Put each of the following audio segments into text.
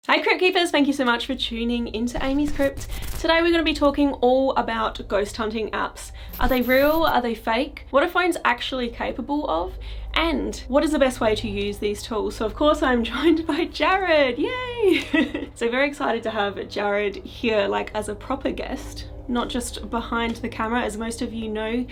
Hi Crypt Keepers, thank you so much for tuning into AmysCrypt. Today we're going to be talking all about ghost hunting apps. Are they real? Are they fake? What are phones actually capable of? And what is the best way to use these tools? So of course I'm joined by Jared, yay! So very excited to have Jared here like as a proper guest, not just behind the camera as most of you know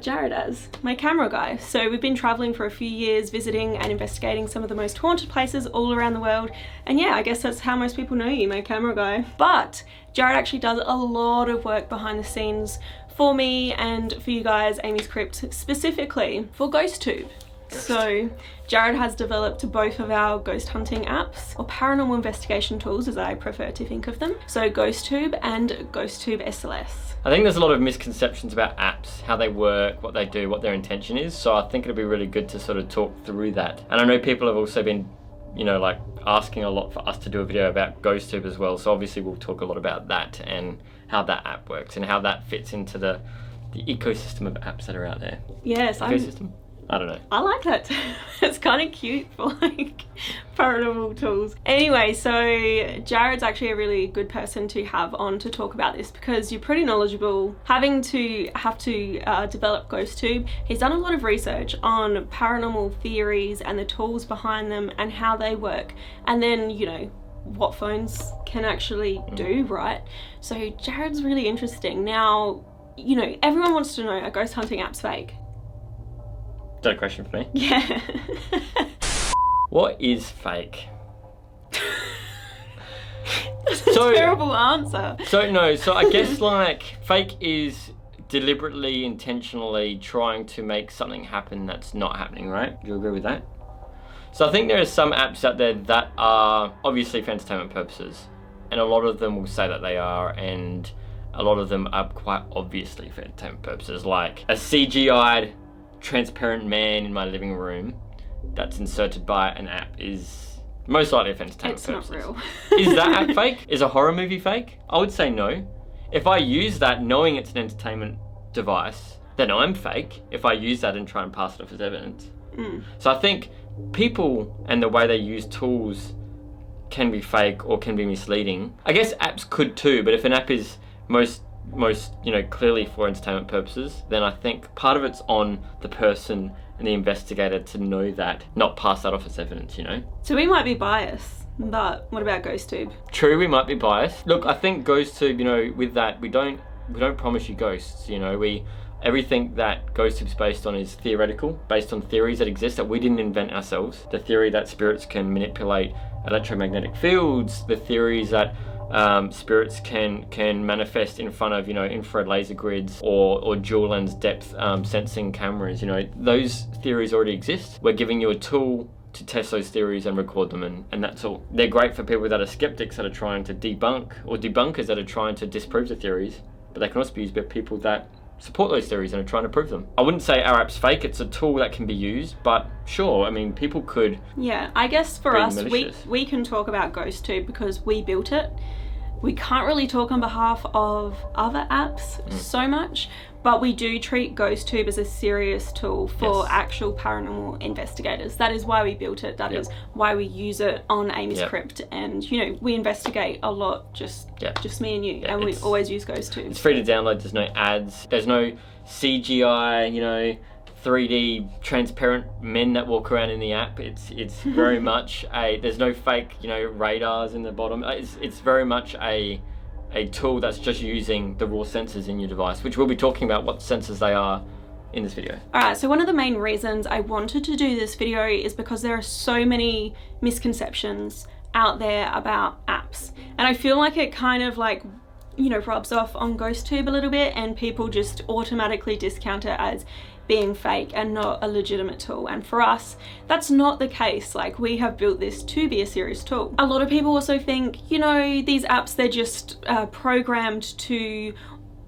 Jared as my camera guy. So we've been traveling for a few years, visiting and investigating some of the most haunted places all around the world. And yeah, I guess that's how most people know you, my camera guy. But Jared actually does a lot of work behind the scenes for me and for you guys, AmysCrypt, specifically for GhostTube. So Jared has developed both of our ghost hunting apps, or paranormal investigation tools as I prefer to think of them. So GhostTube and GhostTube SLS. I think there's a lot of misconceptions about apps, how they work, what they do, what their intention is. So I think it'd be really good to sort of talk through that. And I know people have also been, you know, like asking a lot for us to do a video about GhostTube as well. So obviously we'll talk a lot about that and how that app works and how that fits into the ecosystem of apps that are out there. Yes, ecosystem? I don't know. I like that. It's kind of cute for like paranormal tools. Anyway, so Jared's actually a really good person to have on to talk about this because you're pretty knowledgeable. Having to develop GhostTube, he's done a lot of research on paranormal theories and the tools behind them and how they work. And then, you know, what phones can actually do, right? So Jared's really interesting. Now, you know, everyone wants to know, are ghost hunting apps fake? Is that a question for me? Yeah. What is fake? That's a terrible answer. So I guess like fake is deliberately, intentionally trying to make something happen that's not happening, right? Do you agree with that? So I think there are some apps out there that are obviously for entertainment purposes, and a lot of them will say that they are, and a lot of them are quite obviously for entertainment purposes, like a CGI'd transparent man in my living room that's inserted by an app is most likely for entertainment purposes. It's not real. Is that app fake? Is a horror movie fake? I would say no. If I use that knowing it's an entertainment device, then I'm fake if I use that and try and pass it off as evidence. So I think people and the way they use tools can be fake or can be misleading. I guess apps could too, but if an app is most you know, clearly for entertainment purposes, then I think part of it's on the person and the investigator to know that, not pass that off as evidence, you know? So we might be biased, but what about GhostTube? True, we might be biased. Look, I think GhostTube, you know, with that, we don't promise you ghosts, you know, everything that GhostTube's based on is theoretical, based on theories that exist that we didn't invent ourselves. The theory that spirits can manipulate electromagnetic fields, the theories that spirits can manifest in front of, you know, infrared laser grids or dual lens depth sensing cameras. You know, those theories already exist. We're giving you a tool to test those theories and record them, and that's all. They're great for people that are skeptics that are trying to debunk, or debunkers that are trying to disprove the theories, but they can also be used by people that support those theories and are trying to prove them. I wouldn't say our app's fake, it's a tool that can be used, but sure, I mean, people could. Yeah, I guess for us, we can talk about GhostTube because we built it. We can't really talk on behalf of other apps so much, but we do treat GhostTube as a serious tool for actual paranormal investigators. That is why we built it. That is why we use it on AmysCrypt, and you know, we investigate a lot, just me and you, and we always use GhostTube. It's free to download. There's no ads. There's no CGI. You know, 3D transparent men that walk around in the app. It's very much there's no fake, you know, radars in the bottom. It's very much a tool that's just using the raw sensors in your device, which we'll be talking about what sensors they are in this video. Alright, so one of the main reasons I wanted to do this video is because there are so many misconceptions out there about apps, and I feel like it kind of like, you know, rubs off on GhostTube a little bit, and people just automatically discount it as being fake and not a legitimate tool. And for us, that's not the case. Like, we have built this to be a serious tool. A lot of people also think, you know, these apps, they're just programmed to,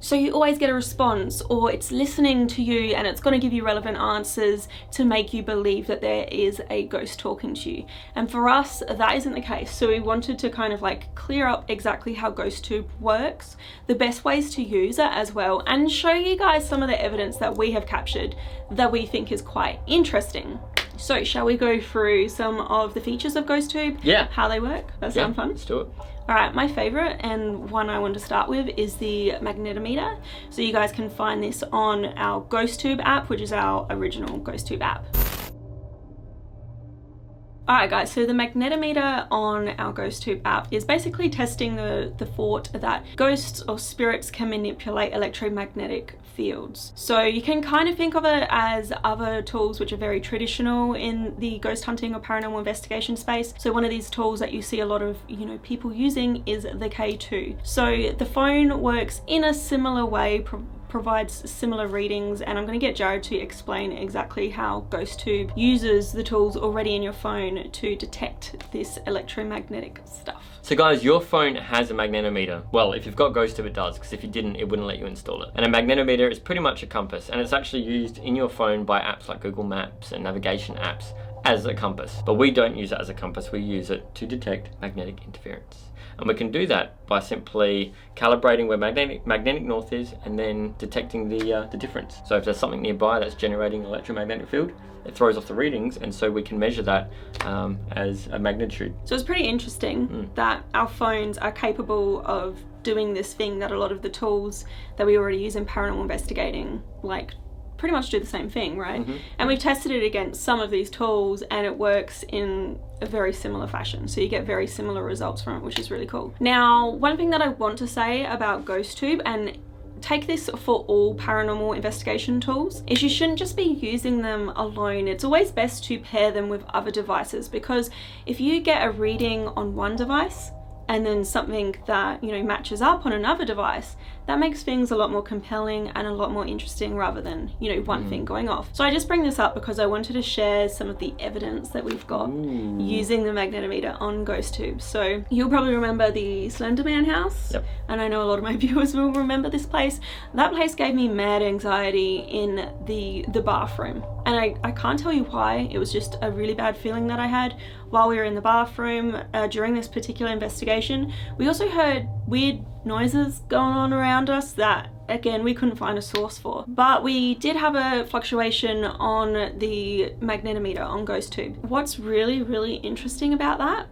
so you always get a response, or it's listening to you and it's going to give you relevant answers to make you believe that there is a ghost talking to you. And for us, that isn't the case. So we wanted to kind of like clear up exactly how GhostTube works, the best ways to use it as well, and show you guys some of the evidence that we have captured that we think is quite interesting. So shall we go through some of the features of GhostTube? Yeah. How they work? That sound fun? Let's do it. Alright, my favourite and one I want to start with is the magnetometer. So you guys can find this on our GhostTube app, which is our original GhostTube app. Alright guys, so the magnetometer on our GhostTube app is basically testing the thought that ghosts or spirits can manipulate electromagnetic fields. So you can kind of think of it as other tools which are very traditional in the ghost hunting or paranormal investigation space. So one of these tools that you see a lot of, people using is the K2. So the phone works in a similar way, provides similar readings, and I'm going to get Jared to explain exactly how GhostTube uses the tools already in your phone to detect this electromagnetic stuff. So guys, your phone has a magnetometer. Well, if you've got GhostTube it does, because if you didn't, it wouldn't let you install it. And a magnetometer is pretty much a compass, and it's actually used in your phone by apps like Google Maps and navigation apps as a compass. But we don't use it as a compass, we use it to detect magnetic interference. And we can do that by simply calibrating where magnetic north is and then detecting the difference. So if there's something nearby that's generating an electromagnetic field, it throws off the readings, and so we can measure that as a magnitude. So it's pretty interesting that our phones are capable of doing this thing that a lot of the tools that we already use in paranormal investigating, like, pretty much do the same thing, right? And we've tested it against some of these tools and it works in a very similar fashion. So you get very similar results from it, which is really cool. Now, one thing that I want to say about GhostTube, and take this for all paranormal investigation tools, is you shouldn't just be using them alone. It's always best to pair them with other devices, because if you get a reading on one device and then something that, matches up on another device, that makes things a lot more compelling and a lot more interesting rather than, one thing going off. So I just bring this up because I wanted to share some of the evidence that we've got using the magnetometer on GhostTube. So you'll probably remember the Slender Man house. Yep. And I know a lot of my viewers will remember this place. That place gave me mad anxiety in the bathroom. And I can't tell you why. It was just a really bad feeling that I had while we were in the bathroom during this particular investigation. We also heard weird noises going on around us that, again, we couldn't find a source for. But we did have a fluctuation on the magnetometer on GhostTube. What's really, really interesting about that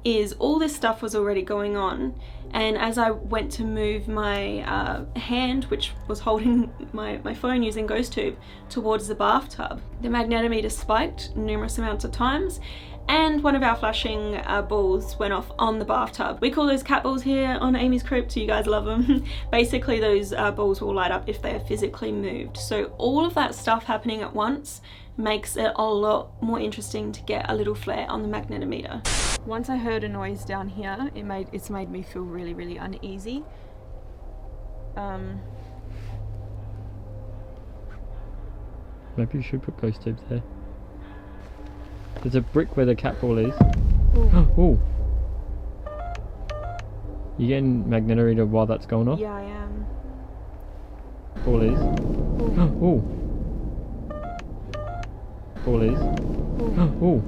is all this stuff was already going on, and as I went to move my hand, which was holding my phone using GhostTube, towards the bathtub, the magnetometer spiked numerous amounts of times, and one of our flashing balls went off on the bathtub. We call those cat balls here on AmysCrypt, you guys love them. Basically those balls will light up if they are physically moved. So all of that stuff happening at once makes it a lot more interesting to get a little flare on the magnetometer. Once I heard a noise down here, it's made me feel really, really uneasy. Maybe you should put GhostTube there. There's a brick where the cat ball is. Ooh. You getting magnetometer while that's going off? Yeah, I am. Ball is. Ooh. Ball is. Ooh.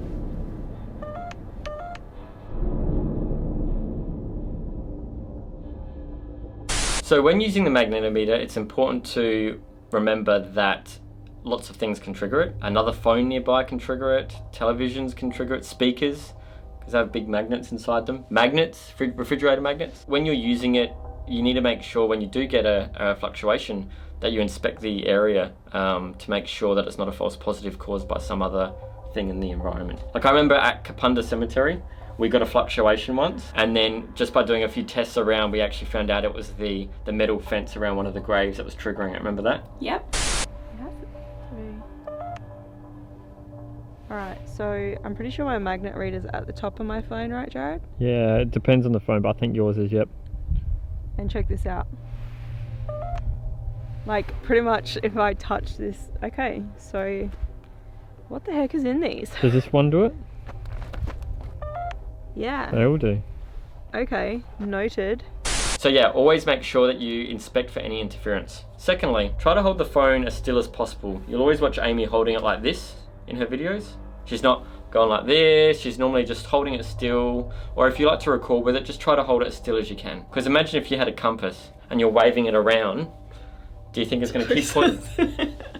So when using the magnetometer, it's important to remember that lots of things can trigger it. Another phone nearby can trigger it. Televisions can trigger it. Speakers, because they have big magnets inside them. Magnets, refrigerator magnets. When you're using it, you need to make sure when you do get a fluctuation that you inspect the area to make sure that it's not a false positive caused by some other thing in the environment. Like I remember at Kapunda Cemetery, we got a fluctuation once, and then just by doing a few tests around, we actually found out it was the metal fence around one of the graves that was triggering it. Remember that? Yep. Alright, so I'm pretty sure my magnet reader's at the top of my phone, right, Jared? Yeah, it depends on the phone, but I think yours is, yep. And check this out. Like, pretty much if I touch this... Okay, so... What the heck is in these? Does this one do it? Yeah. They all do. Okay, noted. So yeah, always make sure that you inspect for any interference. Secondly, try to hold the phone as still as possible. You'll always watch Amy holding it like this in her videos. She's not going like this, she's normally just holding it still. Or if you like to record with it, just try to hold it as still as you can. Because imagine if you had a compass and you're waving it around, do you think it's going to keep pointing?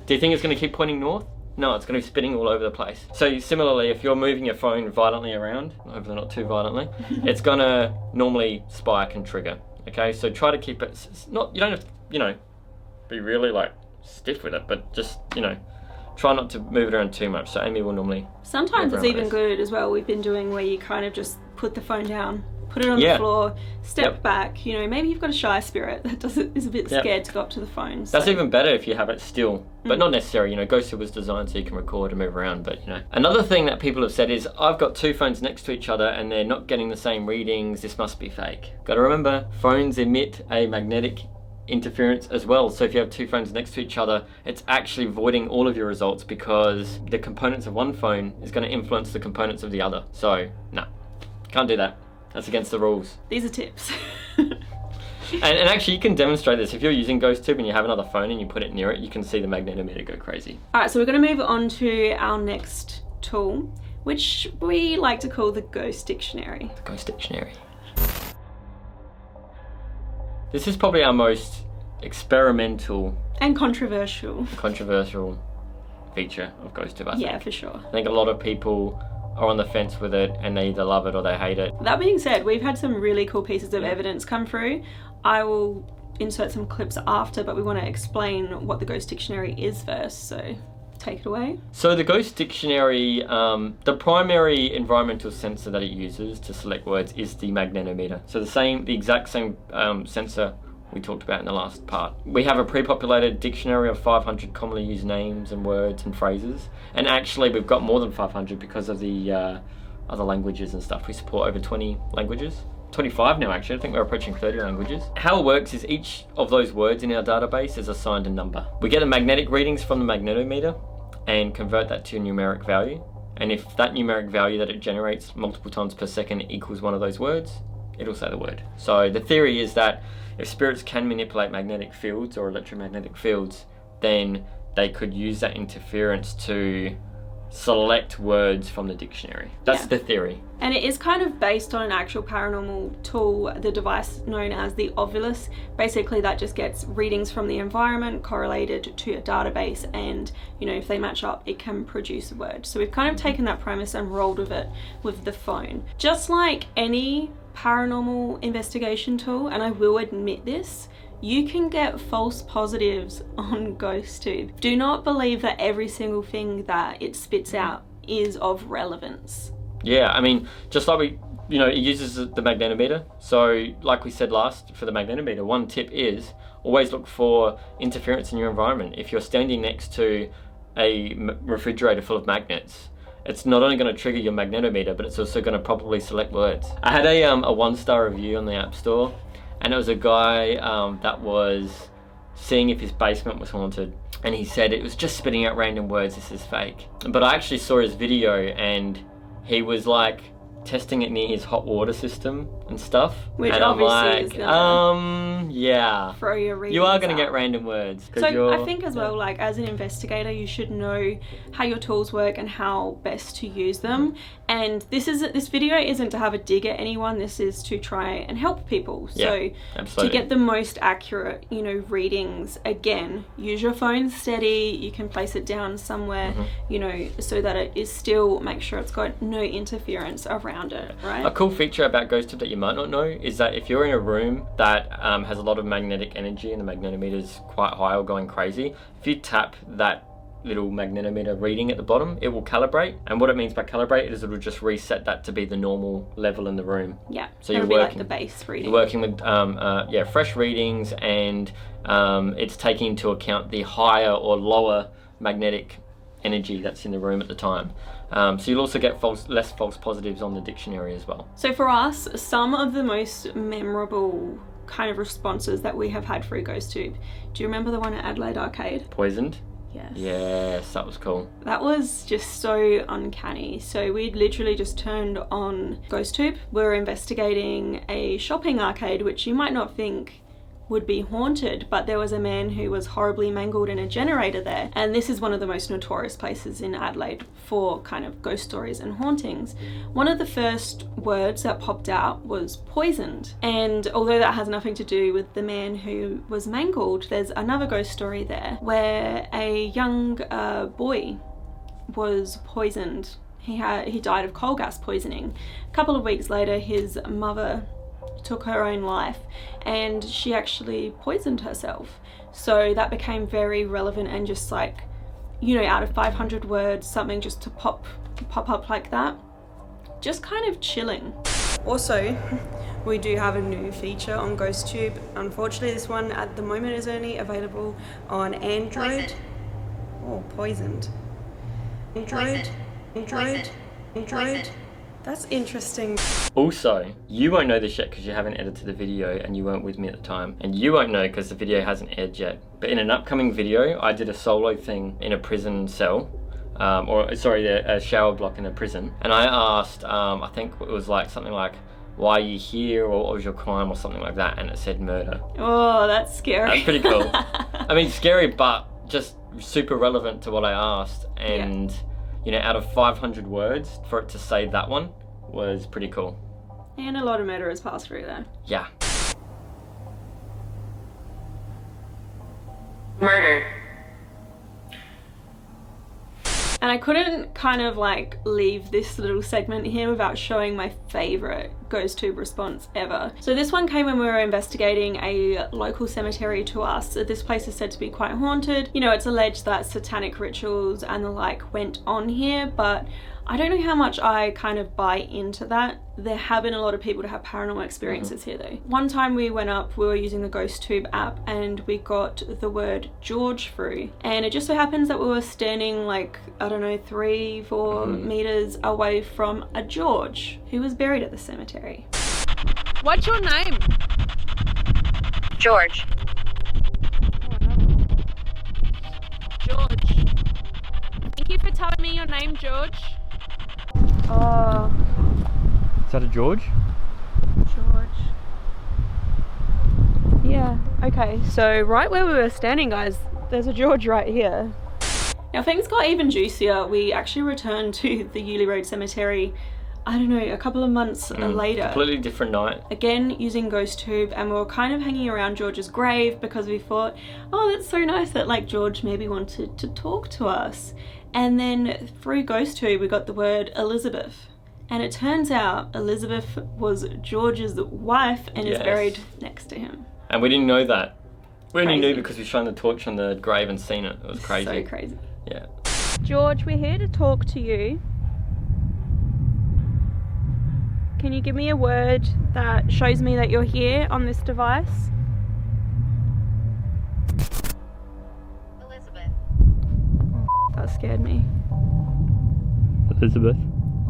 Do you think it's going to keep pointing north? No, it's going to be spinning all over the place. So similarly, if you're moving your phone violently around, hopefully not too violently, it's going to normally spike and trigger. Okay, so try to keep it, not, you don't have to, you know, be really like stiff with it, but just, you know, try not to move it around too much. So Amy will normally... Sometimes it's even good as well, we've been doing, where you kind of just put the phone down, put it on the floor, step back. You know, maybe you've got a shy spirit that is a bit scared to go up to the phone. So. That's even better if you have it still, but not necessary. You know, GhostTube was designed so you can record and move around, but you know. Another thing that people have said is, I've got two phones next to each other and they're not getting the same readings, this must be fake. Got to remember, phones emit a magnetic interference as well. So if you have two phones next to each other, it's actually voiding all of your results because the components of one phone is going to influence the components of the other. So, no, can't do that. That's against the rules. These are tips. and actually, you can demonstrate this. If you're using GhostTube and you have another phone and you put it near it, you can see the magnetometer go crazy. All right, so we're going to move on to our next tool, which we like to call the Ghost Dictionary. The Ghost Dictionary. This is probably our most experimental and controversial feature of GhostTube, I think. Yeah, for sure. I think a lot of people are on the fence with it and they either love it or they hate it. That being said, we've had some really cool pieces of evidence come through. I will insert some clips after, but we want to explain what the Ghost Dictionary is first, so take it away. So the Ghost Dictionary, the primary environmental sensor that it uses to select words is the magnetometer. So the exact same sensor we talked about in the last part. We have a pre-populated dictionary of 500 commonly used names and words and phrases. And actually we've got more than 500 because of the other languages and stuff. We support over 20 languages. 25 now actually, I think we're approaching 30 languages. How it works is each of those words in our database is assigned a number. We get the magnetic readings from the magnetometer and convert that to a numeric value. And if that numeric value that it generates multiple times per second equals one of those words, it'll say the word. So the theory is that if spirits can manipulate magnetic fields or electromagnetic fields, then they could use that interference to select words from the dictionary. That's the theory. And it is kind of based on an actual paranormal tool, the device known as the Ovilus. Basically that just gets readings from the environment correlated to a database, and you know, if they match up, it can produce a word. So we've kind of taken that premise and rolled with it with the phone. Just like any paranormal investigation tool, and I will admit this, you can get false positives on GhostTube. Do not believe that every single thing that it spits out is of relevance. Yeah, I mean, just like it uses the magnetometer. So like we said last, for the magnetometer, one tip is always look for interference in your environment. If you're standing next to a refrigerator full of magnets, it's not only going to trigger your magnetometer, but it's also going to probably select words. I had a 1-star review on the App Store, and it was a guy that was seeing if his basement was haunted, and he said it was just spitting out random words, this is fake. But I actually saw his video, and he was like testing it near his hot water system and stuff. Which and obviously I'm like, is gonna yeah, throw your readings you are going to out. get random words. So I think as well, like as an investigator, you should know how your tools work and how best to use them. And this video isn't to have a dig at anyone. This is to try and help people. So to get the most accurate, readings, again, use your phone steady. You can place it down somewhere, so that it is still, make sure it's got no interference around it, right? A cool feature about GhostTube that you might not know is that if you're in a room that has a lot of magnetic energy and the magnetometer is quite high or going crazy, if you tap that little magnetometer reading at the bottom, it will calibrate. And what it means by calibrate is it will just reset that to be the normal level in the room. Yeah, so you're working like the base reading. You're working with fresh readings, and it's taking into account the higher or lower magnetic energy that's in the room at the time. So you'll also get less false positives on the dictionary as well. So for us, some of the most memorable kind of responses that we have had through GhostTube. Do you remember the one at Adelaide Arcade? Poisoned? Yes. Yes, that was cool. That was just so uncanny. So we'd literally just turned on GhostTube. We're investigating a shopping arcade, which you might not think would be haunted, but there was a man who was horribly mangled in a generator there. And this is one of the most notorious places in Adelaide for kind of ghost stories and hauntings. One of the first words that popped out was poisoned. And although that has nothing to do with the man who was mangled, there's another ghost story there where a young boy was poisoned. He died of coal gas poisoning. A couple of weeks later, his mother took her own life, and she actually poisoned herself. So that became very relevant, and just like, you know, out of 500 words, something just to pop up like that, just kind of chilling. Also, we do have a new feature on GhostTube. Unfortunately, this one at the moment is only available on Android. Poisoned. Android. That's interesting. Also, you won't know this yet because you haven't edited the video and you weren't with me at the time. And you won't know because the video hasn't aired yet. But in an upcoming video, I did a solo thing in a prison cell. A shower block in a prison. And I asked, I think it was like something like, why are you here, or what was your crime, or something like that, and it said murder. Oh, that's scary. That's pretty cool. I mean, scary, but just super relevant to what I asked. And, you know, out of 500 words, for it to say that one was pretty cool. And a lot of murderers passed through there. Yeah. Murder. And I couldn't kind of like leave this little segment here without showing my favorite GhostTube response ever. So this one came when we were investigating a local cemetery to us. This place is said to be quite haunted. You know, it's alleged that satanic rituals and the like went on here, but I don't know how much I kind of buy into that. There have been a lot of people to have paranormal experiences here though. One time we went up, we were using the GhostTube app, and we got the word George through. And it just so happens that we were standing like, I don't know, 3-4 meters away from a George who was buried at the cemetery. What's your name? George. George. Thank you for telling me your name, George. Oh, Is that a George? George. Yeah, okay, so right where we were standing, guys, there's a George right here. Now things got even juicier. We actually returned to the Yulee Road Cemetery, I don't know, a couple of months later. Completely different night. Again, using GhostTube, and we were kind of hanging around George's grave because we thought, oh, that's so nice that like George maybe wanted to talk to us. And then through GhostTube, we got the word Elizabeth. And it turns out Elizabeth was George's wife and is buried next to him. And we didn't know that. We only knew because we shone the torch on the grave and seen it. It was crazy. So crazy. Yeah. George, we're here to talk to you. Can you give me a word that shows me that you're here on this device? Elizabeth. That scared me. Elizabeth.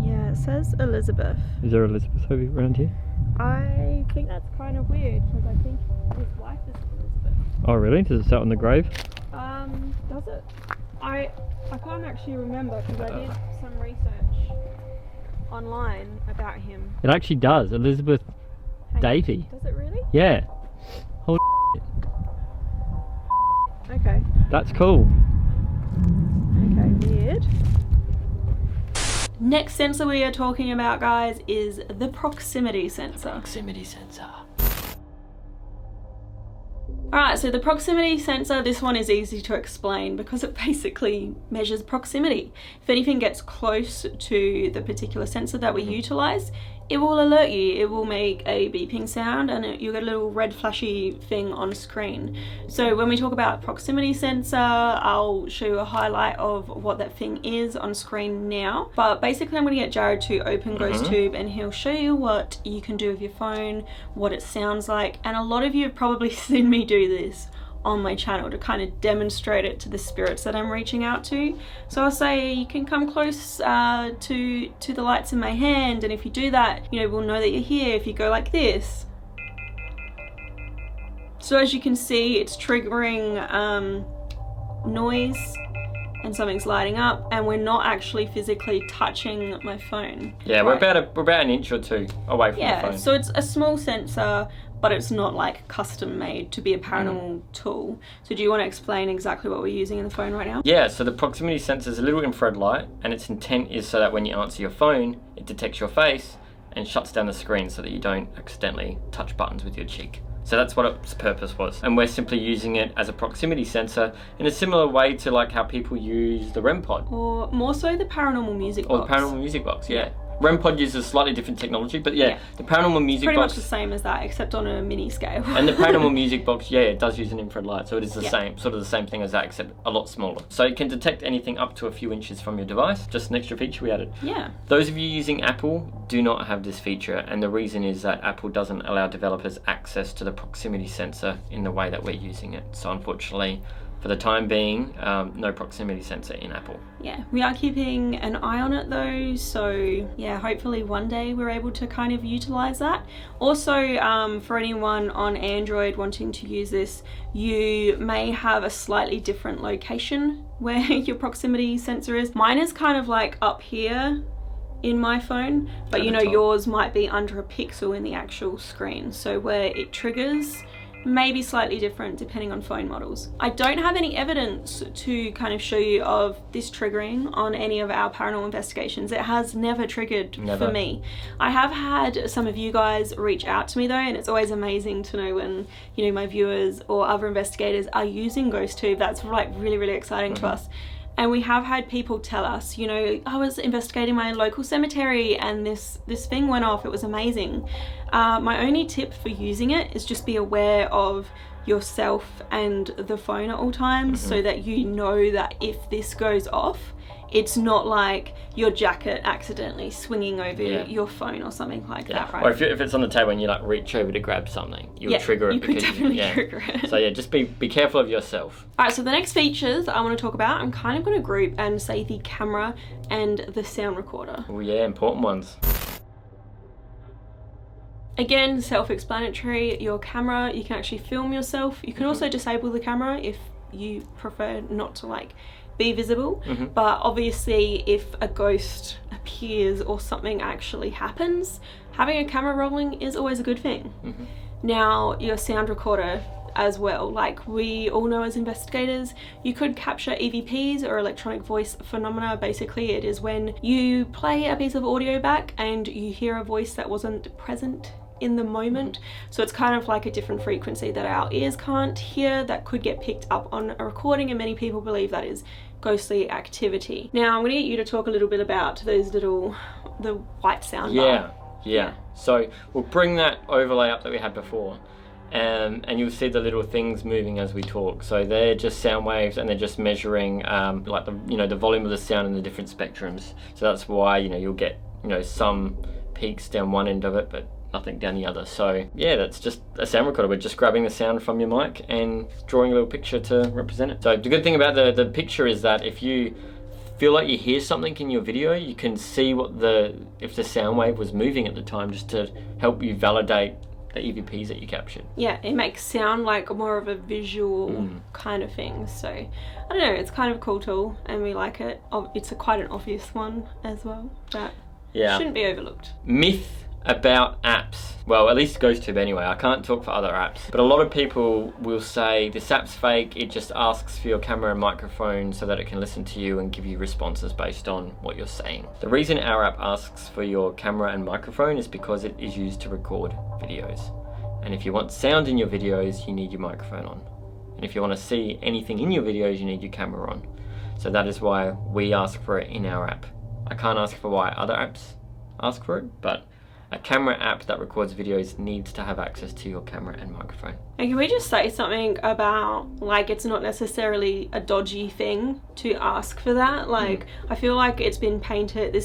Yeah, it says Elizabeth. Is there Elizabeth over around here? I think that's kind of weird because I think his wife is Elizabeth. Oh really? Does it say on the grave? Does it? I can't actually remember because I did some research online about him. It actually does. Elizabeth Davey. Does it really? Yeah. Holy Okay. That's cool. Okay, weird. Next sensor we are talking about, guys, is the proximity sensor. Proximity sensor. Alright, so the proximity sensor, this one is easy to explain because it basically measures proximity. If anything gets close to the particular sensor that we utilize, it will alert you. It will make a beeping sound and you'll get a little red flashy thing on screen. So when we talk about proximity sensor, I'll show you a highlight of what that thing is on screen now. But basically I'm going to get Jared to open GhostTube and he'll show you what you can do with your phone, what it sounds like. And a lot of you have probably seen me do this on my channel to kind of demonstrate it to the spirits that I'm reaching out to. So I'll say you can come close to the lights in my hand, and if you do that, you know, we'll know that you're here. If you go like this. So as you can see, it's triggering noise and something's lighting up, and we're not actually physically touching my phone. Yeah, we're about an inch or two away from the phone. Yeah, so it's a small sensor, but it's not like custom made to be a paranormal tool. So do you want to explain exactly what we're using in the phone right now? Yeah, so the proximity sensor is a little infrared light, and its intent is so that when you answer your phone, it detects your face and shuts down the screen so that you don't accidentally touch buttons with your cheek. So that's what its purpose was. And we're simply using it as a proximity sensor in a similar way to like how people use the REM pod. Or more so the paranormal music box. Or the paranormal music box, yeah. REM pod uses slightly different technology, but yeah. The paranormal music pretty box... much the same as that, except on a mini scale. And the paranormal music box, yeah, it does use an infrared light, so it is the same, sort of the same thing as that, except a lot smaller. So it can detect anything up to a few inches from your device, just an extra feature we added. Yeah. Those of you using Apple do not have this feature, and the reason is that Apple doesn't allow developers access to the proximity sensor in the way that we're using it. So unfortunately, for the time being, no proximity sensor in Apple. Yeah, we are keeping an eye on it though, so yeah, hopefully one day we're able to kind of utilize that. Also, for anyone on Android wanting to use this, you may have a slightly different location where your proximity sensor is. Mine is kind of like up here in my phone, but you know, yours might be under a pixel in the actual screen. So where it triggers may be slightly different depending on phone models. I don't have any evidence to kind of show you of this triggering on any of our paranormal investigations. It has never triggered for me. I have had some of you guys reach out to me though, and it's always amazing to know when, you know, my viewers or other investigators are using GhostTube. That's like really, really exciting to us. And we have had people tell us, you know, I was investigating my local cemetery and this thing went off. It was amazing. My only tip for using it is just be aware of yourself and the phone at all times, so that you know that if this goes off, it's not like your jacket accidentally swinging over your phone or something like that, right? Or if it's on the table and you like reach over to grab something, you'll trigger it. You could definitely trigger it. So yeah, just be careful of yourself. Alright, so the next features I want to talk about, I'm kind of going to group and say the camera and the sound recorder. Oh yeah, important ones. Again, self-explanatory. Your camera, you can actually film yourself. You can also disable the camera if you prefer not to like be visible, but obviously if a ghost appears or something actually happens, having a camera rolling is always a good thing. Now, your sound recorder as well, like we all know as investigators, you could capture EVPs or electronic voice phenomena. Basically, it is when you play a piece of audio back and you hear a voice that wasn't present in the moment. So it's kind of like a different frequency that our ears can't hear that could get picked up on a recording, and many people believe that is ghostly activity. Now I'm going to get you to talk a little bit about those the white sound bar. Yeah. So we'll bring that overlay up that we had before, and you'll see the little things moving as we talk. So they're just sound waves, and they're just measuring like the volume of the sound in the different spectrums. So that's why you'll get some peaks down one end of it, but nothing down the other. So yeah, that's just a sound recorder. We're just grabbing the sound from your mic and drawing a little picture to represent it. So the good thing about the picture is that if you feel like you hear something in your video, you can see if the sound wave was moving at the time, just to help you validate the EVPs that you captured. Yeah, it makes sound like more of a visual kind of thing. So I don't know, it's kind of a cool tool and we like it. It's quite an obvious one as well that shouldn't be overlooked. Myth about apps. Well, at least GhostTube anyway. I can't talk for other apps, but a lot of people will say this app's fake. It just asks for your camera and microphone so that it can listen to you and give you responses based on what you're saying. The reason our app asks for your camera and microphone is because it is used to record videos. And if you want sound in your videos, you need your microphone on. And if you want to see anything in your videos, you need your camera on. So that is why we ask for it in our app. I can't ask for why other apps ask for it, but a camera app that records videos needs to have access to your camera and microphone. And can we just say something about, like, it's not necessarily a dodgy thing to ask for that? Like, I feel like this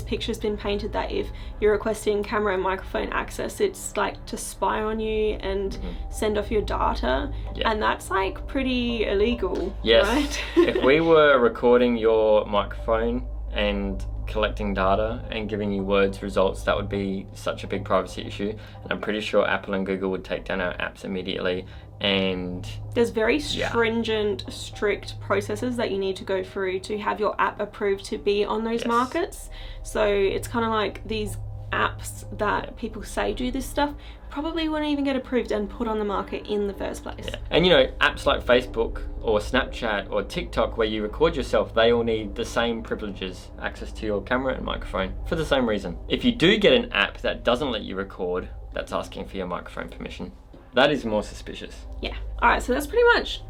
picture's been painted that if you're requesting camera and microphone access, it's like to spy on you and send off your data. And that's like pretty illegal, right? If we were recording your microphone and collecting data and giving you words results, that would be such a big privacy issue, and I'm pretty sure Apple and Google would take down our apps immediately. And there's very stringent, strict processes that you need to go through to have your app approved to be on those markets. So it's kind of like these apps that people say do this stuff probably wouldn't even get approved and put on the market in the first place. And apps like Facebook or Snapchat or TikTok where you record yourself, they all need the same privileges, access to your camera and microphone, for the same reason. If you do get an app that doesn't let you record, that's asking for your microphone permission. That is more suspicious. Yeah. Alright, so that's pretty much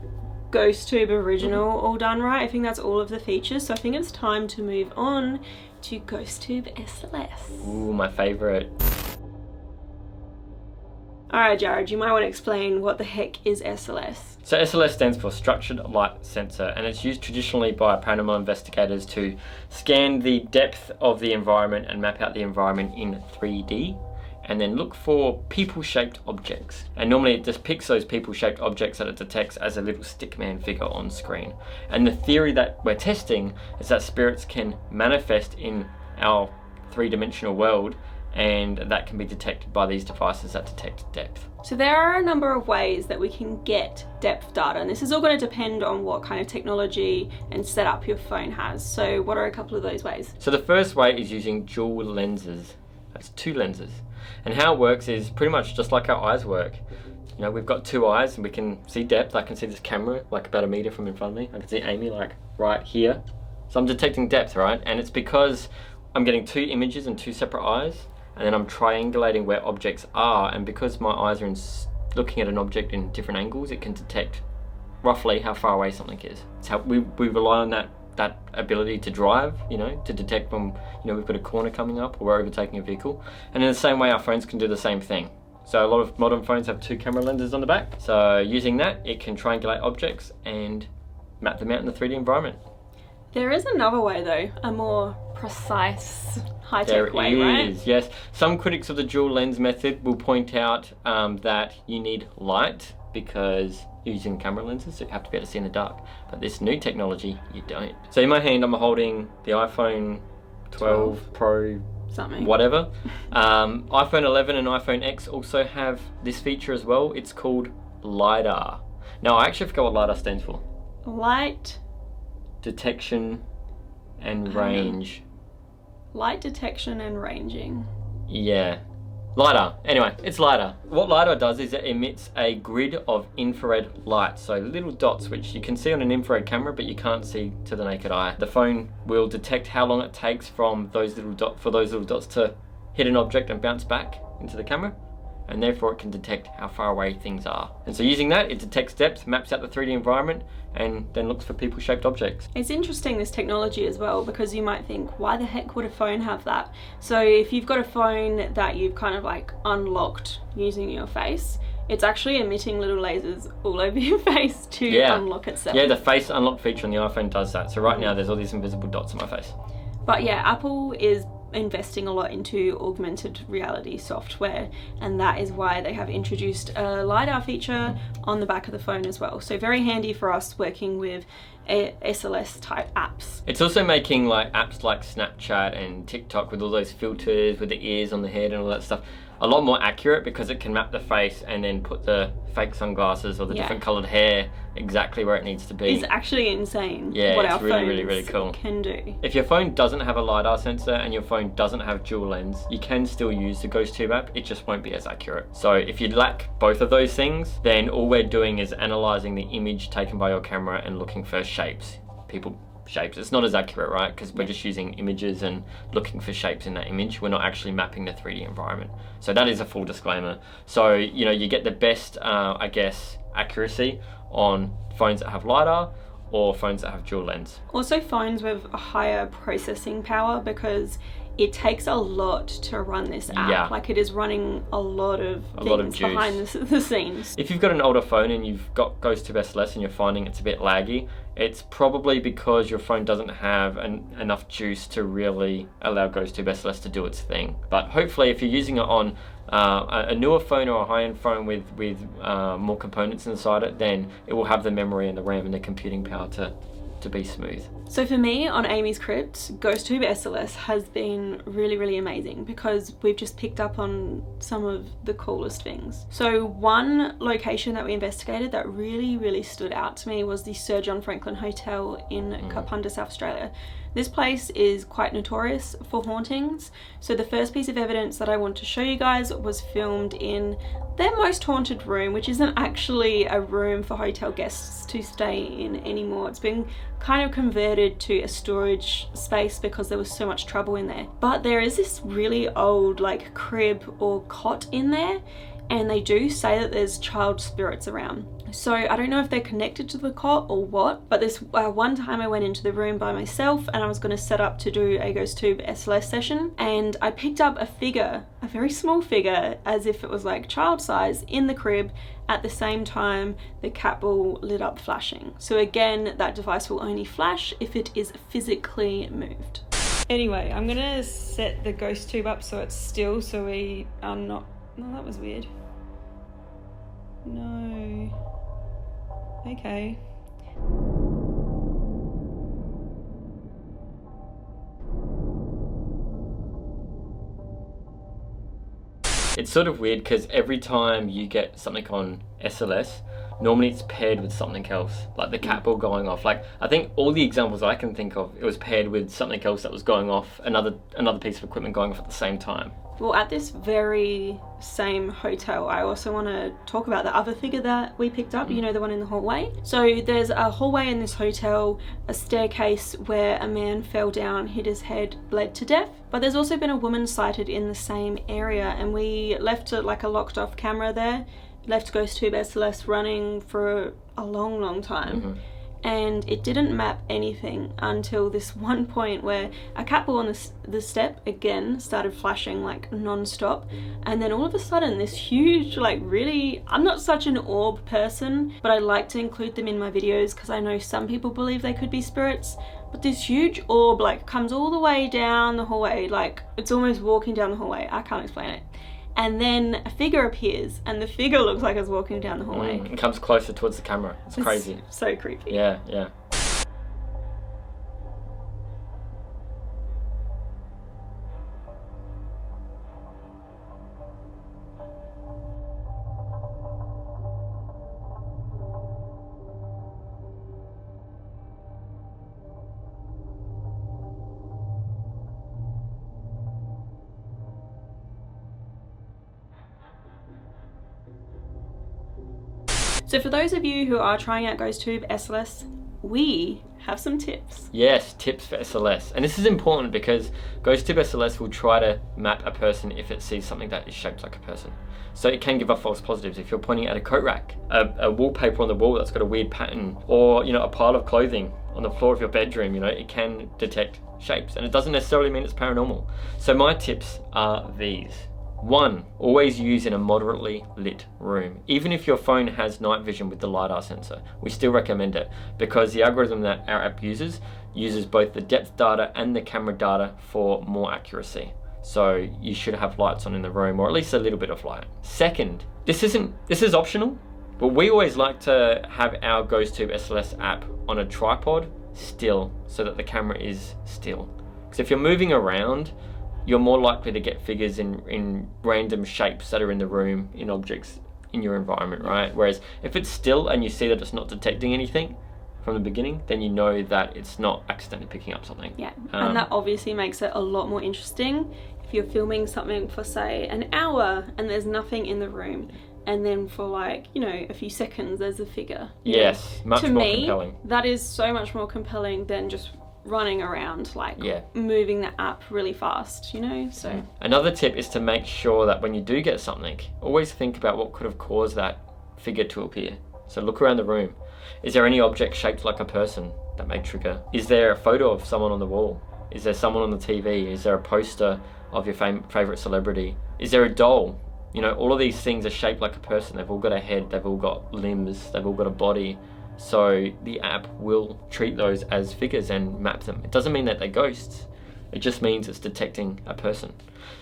GhostTube original all done, right? I think that's all of the features. So I think it's time to move on to GhostTube SLS. Ooh, my favorite. Alright, Jared, you might want to explain what the heck is SLS. So SLS stands for Structured Light Sensor, and it's used traditionally by paranormal investigators to scan the depth of the environment and map out the environment in 3D, and then look for people-shaped objects. And normally it just picks those people-shaped objects that it detects as a little stickman figure on screen. And the theory that we're testing is that spirits can manifest in our three-dimensional world, and that can be detected by these devices that detect depth. So there are a number of ways that we can get depth data, and this is all going to depend on what kind of technology and setup your phone has. So what are a couple of those ways? So the first way is using dual lenses. That's 2 lenses. And how it works is pretty much just like our eyes work. You know, we've got 2 eyes and we can see depth. I can see this camera like about a meter from in front of me. I can see Amy like right here. So I'm detecting depth, right? And it's because I'm getting 2 images and 2 separate eyes, and then I'm triangulating where objects are, and because my eyes are looking at an object in different angles, it can detect roughly how far away something is. It's how we rely on that ability to drive, you know, to detect when, you know, we've got a corner coming up or we're overtaking a vehicle. And in the same way, our phones can do the same thing. So a lot of modern phones have 2 camera lenses on the back. So using that, it can triangulate objects and map them out in the 3D environment. There is another way though, a more precise, high-tech way, right? There is, yes. Some critics of the dual lens method will point out that you need light because you're using camera lenses, so you have to be able to see in the dark. But this new technology, you don't. So in my hand, I'm holding the iPhone 12 Pro, something, whatever. iPhone 11 and iPhone X also have this feature as well. It's called LiDAR. Now, I actually forgot what LiDAR stands for. Light Detection and range. Light detection and ranging. Yeah. LiDAR. Anyway, it's LiDAR. What LiDAR does is it emits a grid of infrared light, so little dots which you can see on an infrared camera but you can't see to the naked eye. The phone will detect how long it takes from those little dots to hit an object and bounce back into the camera, and therefore it can detect how far away things are. And so using that, it detects depth, maps out the 3D environment, and then looks for people-shaped objects. It's interesting, this technology as well, because you might think, why the heck would a phone have that? So if you've got a phone that you've kind of like unlocked using your face, it's actually emitting little lasers all over your face to unlock itself. Yeah, the face unlock feature on the iPhone does that. So right now there's all these invisible dots on my face. But yeah, Apple is investing a lot into augmented reality software, and that is why they have introduced a LiDAR feature on the back of the phone as well. So very handy for us working with SLS type apps. It's also making like apps like Snapchat and TikTok with all those filters with the ears on the head and all that stuff a lot more accurate, because it can map the face and then put the fake sunglasses or the different coloured hair exactly where it needs to be. It's actually insane what our really, phones really cool. can do. If your phone doesn't have a LiDAR sensor and your phone doesn't have dual lens, you can still use the GhostTube app, it just won't be as accurate. So if you lack both of those things, then all we're doing is analysing the image taken by your camera and looking for shapes, shapes. It's not as accurate, right? Because we're just using images and looking for shapes in that image. We're not actually mapping the 3D environment. So that is a full disclaimer. So, you know, you get the best, I guess, accuracy on phones that have LiDAR or phones that have dual lens. Also phones with a higher processing power, because it takes a lot to run this app. Yeah. Like, it is running a lot of things behind the scenes. If you've got an older phone and you've got GhostTube SLS and you're finding it's a bit laggy, it's probably because your phone doesn't have enough juice to really allow GhostTube SLS to do its thing. But hopefully if you're using it on a newer phone or a high-end phone with more components inside it, then it will have the memory and the RAM and the computing power to be smooth. So for me on AmysCrypt, GhostTube SLS has been really, really amazing, because we've just picked up on some of the coolest things. So one location that we investigated that really, really stood out to me was the Sir John Franklin Hotel in Kapunda, South Australia. This place is quite notorious for hauntings. So the first piece of evidence that I want to show you guys was filmed in their most haunted room, which isn't actually a room for hotel guests to stay in anymore. It's been kind of converted to a storage space because there was so much trouble in there. But there is this really old like crib or cot in there, and they do say that there's child spirits around. So I don't know if they're connected to the cot or what, but this one time I went into the room by myself and I was going to set up to do a GhostTube SLS session, and I picked up a figure, a very small figure, as if it was like child size, in the crib at the same time the cat ball lit up flashing. So again, that device will only flash if it is physically moved. Anyway, I'm gonna set the GhostTube up so it's still, so we are not... No, that was weird. No. Okay. It's sort of weird because every time you get something on SLS, normally it's paired with something else, like the cat ball going off. Like, I think all the examples I can think of, it was paired with something else that was going off, another piece of equipment going off at the same time. Well, at this very same hotel, I also want to talk about the other figure that we picked up, you know, the one in the hallway. So there's a hallway in this hotel, a staircase where a man fell down, hit his head, bled to death. But there's also been a woman sighted in the same area, and we left like a locked off camera there, left GhostTube SLS running for a long time. And it didn't map anything until this one point where a cat ball on the step again started flashing like non-stop, and then all of a sudden this huge, like, really, I'm not such an orb person, but I like to include them in my videos because I know some people believe they could be spirits, but this huge orb like comes all the way down the hallway, like it's almost walking down the hallway. I can't explain it. And then a figure appears, and the figure looks like it's walking down the hallway. It comes closer towards the camera. It's crazy. So creepy. Yeah, yeah. So for those of you who are trying out GhostTube SLS, we have some tips. Yes, tips for SLS. And this is important because GhostTube SLS will try to map a person if it sees something that is shaped like a person. So it can give off false positives. If you're pointing at a coat rack, a wallpaper on the wall that's got a weird pattern, or, you know, a pile of clothing on the floor of your bedroom, you know, it can detect shapes, and it doesn't necessarily mean it's paranormal. So my tips are these. 1, always use in a moderately lit room. Even if your phone has night vision with the LiDAR sensor, we still recommend it because the algorithm that our app uses both the depth data and the camera data for more accuracy. So you should have lights on in the room, or at least a little bit of light. 2nd, this is optional, but we always like to have our GhostTube SLS app on a tripod still so that the camera is still. Because if you're moving around, you're more likely to get figures in random shapes that are in the room, in objects in your environment, right? Whereas if it's still and you see that it's not detecting anything from the beginning, then you know that it's not accidentally picking up something. Yeah, and that obviously makes it a lot more interesting if you're filming something for, say, an hour and there's nothing in the room, and then for, like, you know, a few seconds there's a figure. Yes, much more compelling. To me, that is so much more compelling than just running around, like, moving the app really fast, you know. So another tip is to make sure that when you do get something, always think about what could have caused that figure to appear. So look around the room. Is there any object shaped like a person that may trigger? Is there a photo of someone on the wall? Is there someone on the TV? Is there a poster of your favorite celebrity? Is there a doll? You know, all of these things are shaped like a person. They've all got a head, they've all got limbs, they've all got a body. So the app will treat those as figures and map them. It doesn't mean that they're ghosts. It just means it's detecting a person.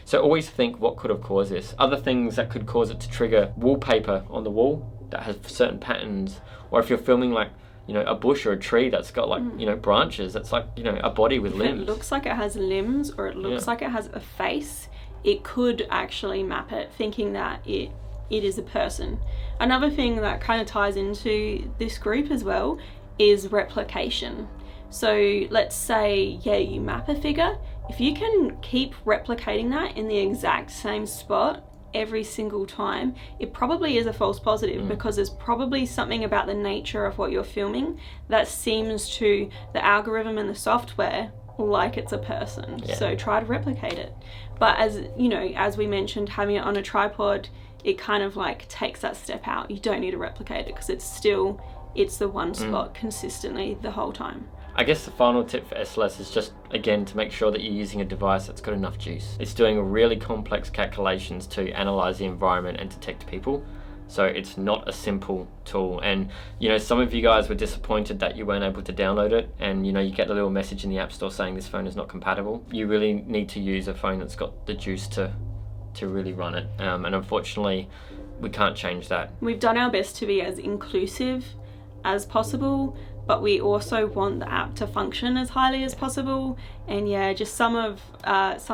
So always think what could have caused this. Other things that could cause it to trigger: wallpaper on the wall that has certain patterns, or if you're filming, like, you know, a bush or a tree that's got, like, you know, branches, that's like, you know, a body with limbs. It looks like it has limbs, or it looks like it has a face, it could actually map it, thinking that it is a person. Another thing that kind of ties into this group as well is replication. So let's say, you map a figure. If you can keep replicating that in the exact same spot every single time, it probably is a false positive, because there's probably something about the nature of what you're filming that seems to the algorithm and the software like it's a person. So try to replicate it. But as you know, as we mentioned, having it on a tripod it kind of like takes that step out. You don't need to replicate it because it's the one spot consistently the whole time. I guess the final tip for SLS is just, again, to make sure that you're using a device that's got enough juice. It's doing really complex calculations to analyze the environment and detect people. So it's not a simple tool. And, you know, some of you guys were disappointed that you weren't able to download it. And, you know, you get a little message in the App Store saying this phone is not compatible. You really need to use a phone that's got the juice to really run it. And unfortunately, we can't change that. We've done our best to be as inclusive as possible, but we also want the app to function as highly as possible. And yeah, just some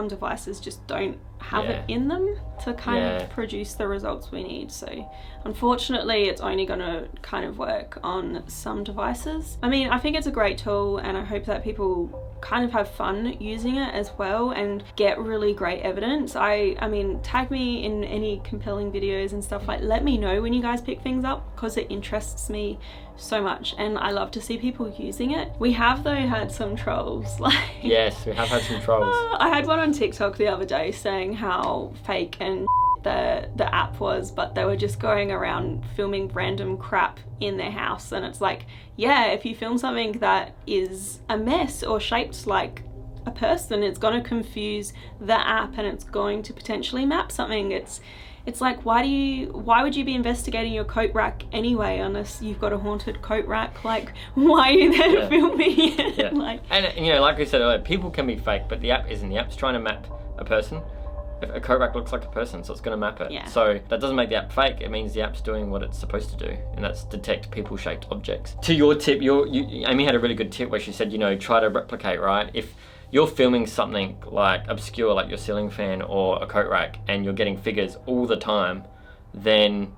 devices just don't have it in them to kind of produce the results we need. So unfortunately, it's only going to kind of work on some devices. I mean, I think it's a great tool, and I hope that people kind of have fun using it as well and get really great evidence. I mean, tag me in any compelling videos and stuff. Like, let me know when you guys pick things up, because it interests me so much and I love to see people using it. We have though had some trolls, like yes, we have had some trolls. I had one on TikTok the other day saying how fake and the app was, but they were just going around filming random crap in their house. And it's like, yeah, if you film something that is a mess or shaped like a person, it's going to confuse the app and it's going to potentially map something. It's like, why would you be investigating your coat rack anyway unless you've got a haunted coat rack? Like, why are you there filming it? Yeah. Like, and you know, like I said earlier, people can be fake, but the app isn't. The app's trying to map a person. If a coat rack looks like a person, so it's going to map it. Yeah. So that doesn't make the app fake. It means the app's doing what it's supposed to do, and that's detect people-shaped objects. To your tip, Amy had a really good tip where she said, you know, try to replicate, right? If you're filming something like obscure, like your ceiling fan or a coat rack, and you're getting figures all the time, then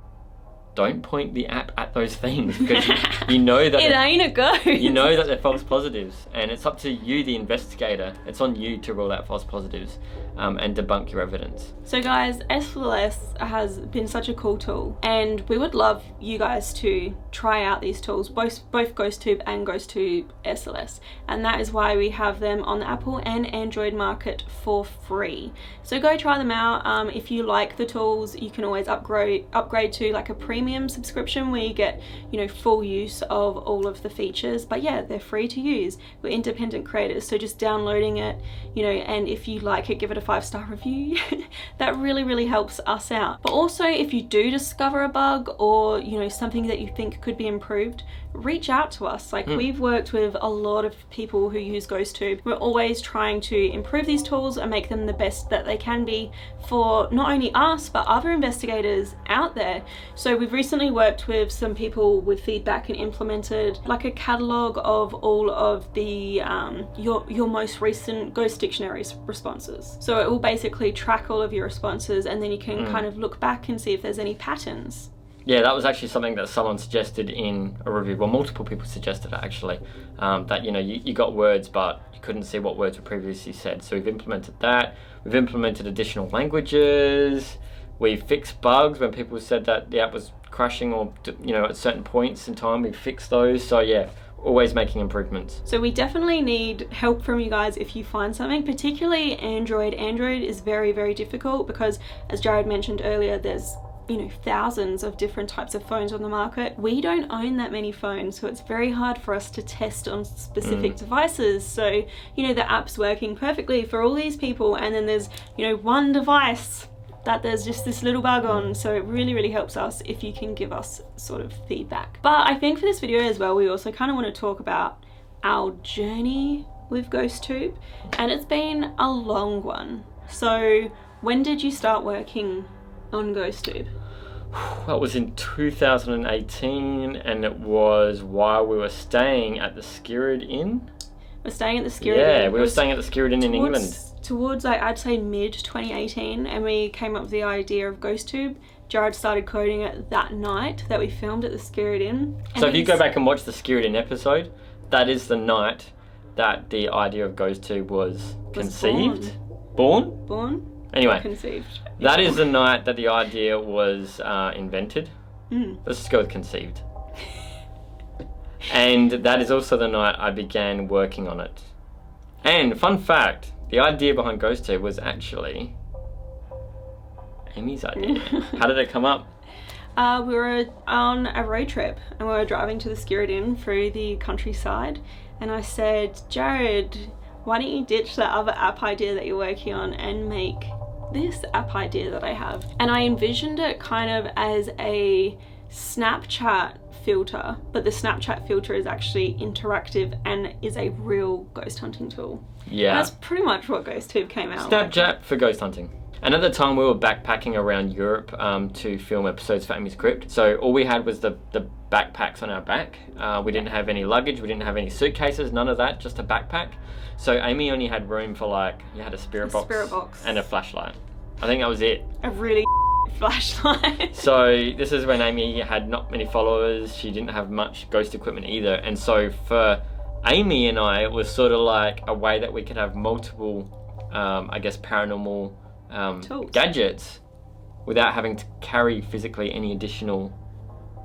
don't point the app at those things, because you know that it ain't a ghost. You know that they're false positives, and it's up to you, the investigator. It's on you to rule out false positives and debunk your evidence. So guys, SLS has been such a cool tool, and we would love you guys to try out these tools, both GhostTube and GhostTube SLS, and that is why we have them on the Apple and Android market for free. So go try them out. If you like the tools, you can always upgrade to like a premium subscription where you get, you know, full use of all of the features. But yeah, they're free to use. We're independent creators, so just downloading it, you know, and if you like it, give it a 5-star review. That really helps us out. But also, if you do discover a bug or, you know, something that you think could be improved, reach out to us. Like, we've worked with a lot of people who use GhostTube. We're always trying to improve these tools and make them the best that they can be for not only us but other investigators out there. So we've recently worked with some people with feedback and implemented like a catalogue of all of the your most recent Ghost Dictionary responses. So it will basically track all of your responses, and then you can kind of look back and see if there's any patterns. Yeah, that was actually something that someone suggested in a review. Well, multiple people suggested it actually, that, you know, you got words but you couldn't see what words were previously said. So we've implemented that. We've implemented additional languages. We fixed bugs when people said that the app was crashing or, you know, at certain points in time. We fixed those. So yeah, always making improvements. So we definitely need help from you guys if you find something, particularly Android. Android is very difficult because, as Jared mentioned earlier, there's, you know, thousands of different types of phones on the market. We don't own that many phones, so it's very hard for us to test on specific devices. So, you know, the app's working perfectly for all these people, and then there's, you know, one device that there's just this little bug on. So it really helps us if you can give us sort of feedback. But I think for this video as well, we also kind of want to talk about our journey with GhostTube, and it's been a long one. So when did you start working on GhostTube? That was in 2018, and it was while we were staying at the Skirrid Inn. We're staying at the Skirrid Inn. Yeah, we were staying at the Skirrid Inn in England. Towards, like, I'd say mid 2018, and we came up with the idea of GhostTube. Jared started coding it that night that we filmed at the Skirrid Inn. So if you go back and watch the Skirrid Inn episode, that is the night that the idea of GhostTube was conceived. Born? Anyway, conceived. That is the night that the idea was invented. Let's just go with conceived. And that is also the night I began working on it. And fun fact, the idea behind GhostTube was actually Amy's idea. How did it come up? We were on a road trip and we were driving to the Skirridin through the countryside, and I said, Jared, why don't you ditch that other app idea that you're working on and make this app idea that I have? And I envisioned it kind of as a Snapchat filter, but the Snapchat filter is actually interactive and is a real ghost hunting tool. Yeah. That's pretty much what GhostTube came out Snapchat for ghost hunting. And at the time we were backpacking around Europe to film episodes for AmysCrypt. So all we had was the backpacks on our back. We didn't have any luggage, we didn't have any suitcases, none of that, just a backpack. So Amy only had room for you had a spirit box and a flashlight. I think that was it. A really flashlight. So this is when Amy had not many followers, she didn't have much ghost equipment either. And so for Amy and I, it was sort of like a way that we could have multiple, I guess, paranormal gadgets without having to carry physically any additional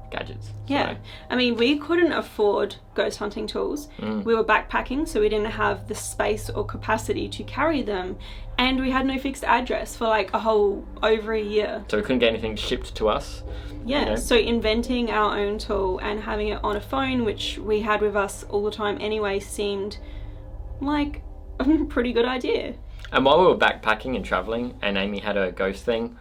gadgets. Yeah, so. I mean, we couldn't afford ghost hunting tools. We were backpacking, so we didn't have the space or capacity to carry them, and we had no fixed address for over a year. So we couldn't get anything shipped to us. Yeah, you know? So inventing our own tool and having it on a phone, which we had with us all the time anyway, seemed like a pretty good idea. And while we were backpacking and traveling and Amy had a ghost thing,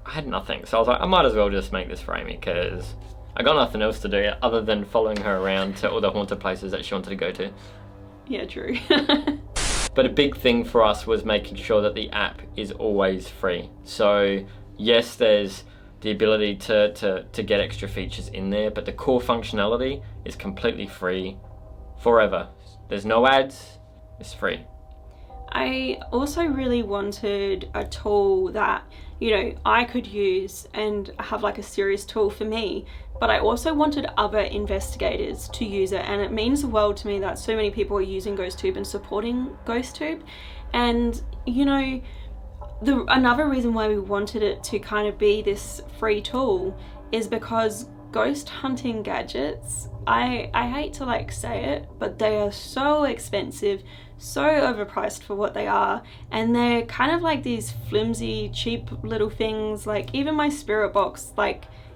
I had nothing. So I was like, I might as well just make this for Amy because I got nothing else to do other than following her around to all the haunted places that she wanted to go to. Yeah, true. But a big thing for us was making sure that the app is always free. So yes, there's the ability to get extra features in there, but the core functionality is completely free forever. There's no ads, it's free. I also really wanted a tool that, I could use and have a serious tool for me, but I also wanted other investigators to use it, and it means the world to me that so many people are using GhostTube and supporting GhostTube. And, another reason why we wanted it to kind of be this free tool is because ghost hunting gadgets, I hate to say it, but they are so expensive, so overpriced for what they are, and they're kind of these flimsy, cheap little things. Even my spirit box,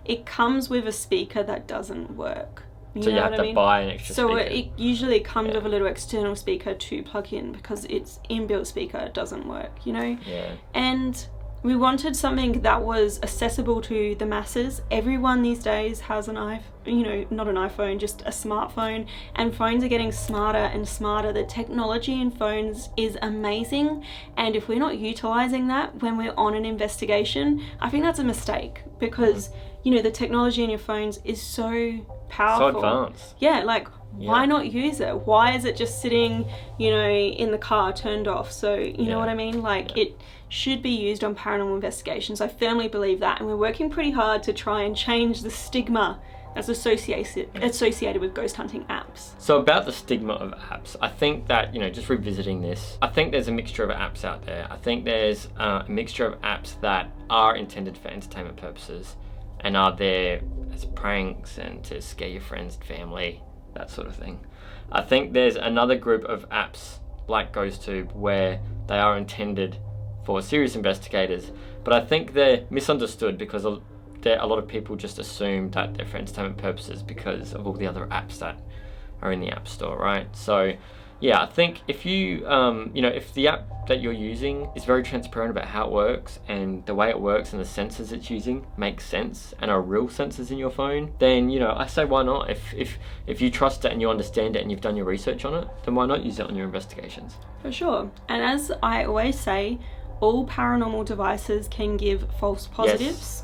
it comes with a speaker that doesn't work. So you have to buy an extra speaker. So it usually comes with a little external speaker to plug in because its inbuilt speaker doesn't work, Yeah. And we wanted something that was accessible to the masses. Everyone these days has an iPhone, not an iPhone, just a smartphone, and phones are getting smarter and smarter. The technology in phones is amazing, and if we're not utilizing that when we're on an investigation, I think that's a mistake because, the technology in your phones is so powerful. So advanced. Yeah, why not use it? Why is it just sitting, in the car turned off? So, you know what I mean? It should be used on paranormal investigations. I firmly believe that, and we're working pretty hard to try and change the stigma that's associated with ghost hunting apps. So about the stigma of apps, I think that, just revisiting this, I think there's a mixture of apps out there. I think there's a mixture of apps that are intended for entertainment purposes and are there as pranks and to scare your friends and family, that sort of thing. I think there's another group of apps like GhostTube where they are intended for serious investigators, but I think they're misunderstood because a lot of people just assume that they're for entertainment purposes because of all the other apps that are in the App Store, right? So yeah, I think if you, if the app that you're using is very transparent about how it works and the way it works and the sensors it's using makes sense and are real sensors in your phone, then, I say why not? If you trust it and you understand it and you've done your research on it, then why not use it on your investigations? For sure. And as I always say, all paranormal devices can give false positives.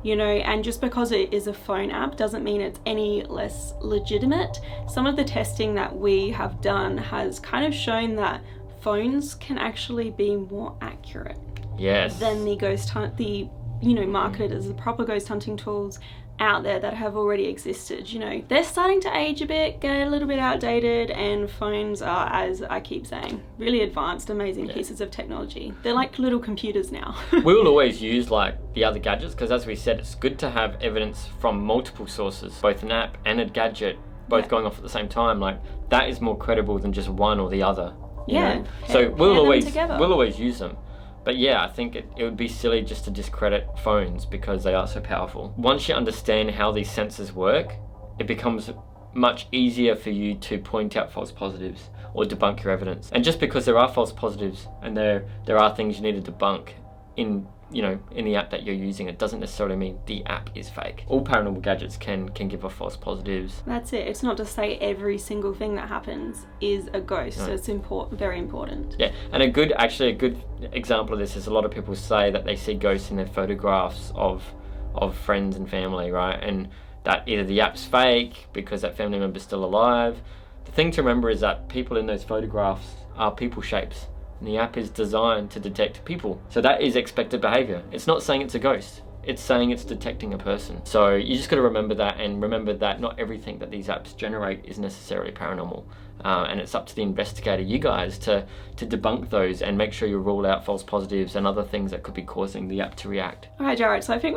Yes. And just because it is a phone app doesn't mean it's any less legitimate. Some of the testing that we have done has kind of shown that phones can actually be more accurate. Yes. Than the marketed as the proper ghost hunting tools out there that have already existed. They're starting to age a bit, get a little bit outdated, and phones are, as I keep saying, really advanced, amazing pieces of technology. They're like little computers now. We will always use the other gadgets because, as we said, it's good to have evidence from multiple sources, both an app and a gadget both going off at the same time. That is more credible than just one or the other. Yeah. So we'll always use them. But yeah, I think it would be silly just to discredit phones because they are so powerful. Once you understand how these sensors work, it becomes much easier for you to point out false positives or debunk your evidence. And just because there are false positives and there are things you need to debunk in the app that you're using, it doesn't necessarily mean the app is fake. All paranormal gadgets can give off false positives. That's it. It's not to say every single thing that happens is a ghost. No. So it's very important. Yeah, and a good example of this is a lot of people say that they see ghosts in their photographs of friends and family, right? And that either the app's fake because that family member's still alive. The thing to remember is that people in those photographs are people shapes. And the app is designed to detect people. So that is expected behavior. It's not saying it's a ghost. It's saying it's detecting a person. So you just got to remember that, and remember that not everything that these apps generate is necessarily paranormal. And it's up to the investigator, you guys, to debunk those and make sure you rule out false positives and other things that could be causing the app to react. All right, Jared, so I think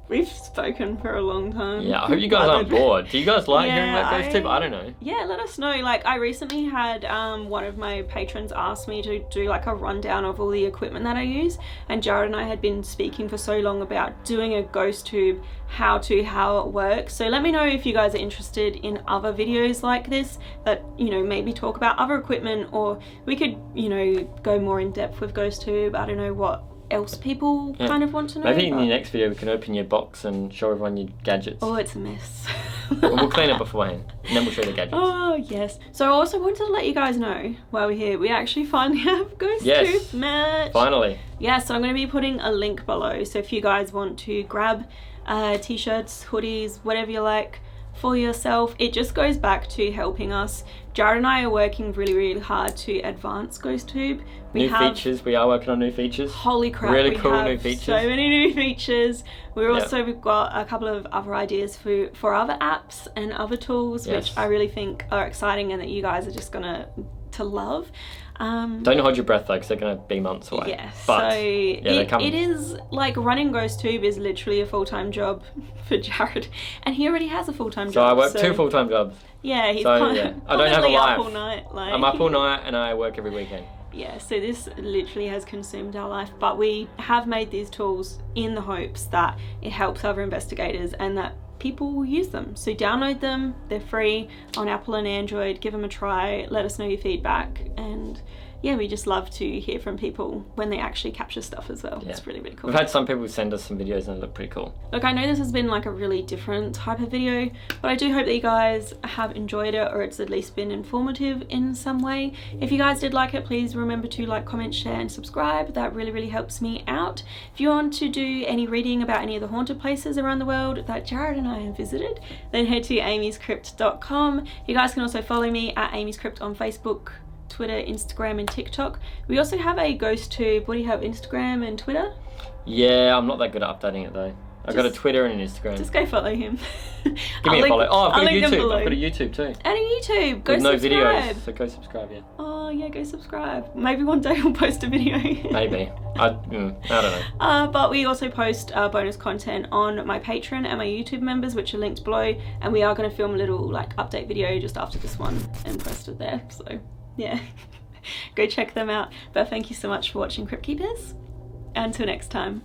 we've spoken for a long time. Yeah, I hope you guys aren't bored. Do you guys like hearing about GhostTube? I don't know. Yeah, let us know. Like, I recently had one of my patrons ask me to do like a rundown of all the equipment that I use, and Jared and I had been speaking for so long about doing a GhostTube how it works. So let me know if you guys are interested in other videos like this that, maybe talk about other equipment, or we could, go more in depth with GhostTube. I don't know what else people kind of want to know. Maybe in the next video we can open your box and show everyone your gadgets. Oh, it's a mess. We'll clean it beforehand and then we'll show the gadgets. Oh yes. So I also wanted to let you guys know while we're here, we actually finally have GhostTube merch. Finally. Yeah, so I'm going to be putting a link below, so if you guys want to grab t-shirts, hoodies, whatever you like for yourself, it just goes back to helping us. Jared and I are working really, really hard to advance GhostTube. We are working on new features. Holy crap, really we cool have new features. So many new features. We've got a couple of other ideas for other apps and other tools, which I really think are exciting and that you guys are just gonna love. Don't hold your breath though, because they're going to be months away. Yes, but, so it is like running GhostTube is literally a full-time job for Jared, and he already has a full-time job. So I work 2 full-time jobs. Yeah, he's I don't have a life. up all night. I'm up all night and I work every weekend. Yeah, so this literally has consumed our life, but we have made these tools in the hopes that it helps other investigators and that people will use them. So download them, they're free on Apple and Android, give them a try, let us know your feedback, and yeah, we just love to hear from people when they actually capture stuff as well. It's really, really cool. We've had some people send us some videos and they look pretty cool. Look, I know this has been like a really different type of video, but I do hope that you guys have enjoyed it, or it's at least been informative in some way. If you guys did like it, please remember to like, comment, share and subscribe. That really, really helps me out. If you want to do any reading about any of the haunted places around the world that Jared and I have visited, then head to AmysCrypt.com. You guys can also follow me at AmysCrypt on Facebook, Twitter, Instagram and TikTok. We also have a GhostTube. What do you have, Instagram and Twitter? Yeah, I'm not that good at updating it though. I've got a Twitter and an Instagram. Just go follow him. Give me a follow. Oh, I've got a YouTube. I've got a YouTube too. And a YouTube. Go with subscribe. No videos, so go subscribe, yeah. Oh yeah, go subscribe. Maybe one day we'll post a video. Maybe. I don't know. But we also post bonus content on my Patreon and my YouTube members, which are linked below. And we are going to film a little like update video just after this one and post it there. So yeah, go check them out. But thank you so much for watching, Crypt Keepers. Until next time.